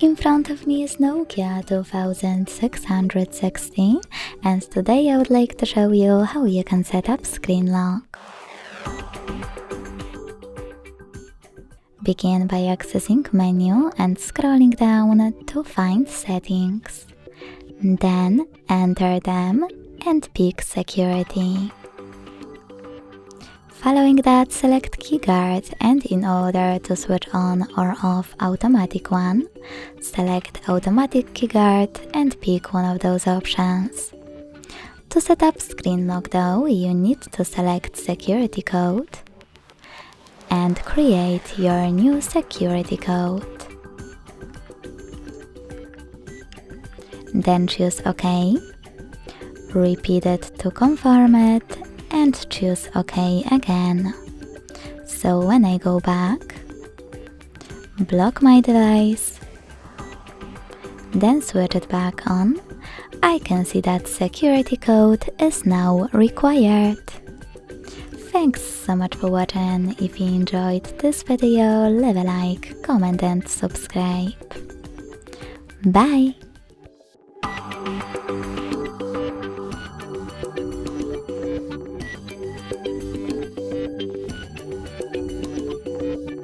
In front of me is Nokia 2616, and today I would like to show you how you can set up screen lock. Begin by accessing menu and scrolling down to find settings. Then enter them and pick security. Following that, select keyguard, and in order to switch on or off automatic one, select automatic keyguard and pick one of those options. To set up screen lock though, you need to select security code and create your new security code. Then choose OK, repeat it to confirm it, and choose OK again. So when I go back, block my device, then switch it back on, I can see that security code is now required. Thanks so much for watching. If you enjoyed this video, leave a like, comment and subscribe. Bye!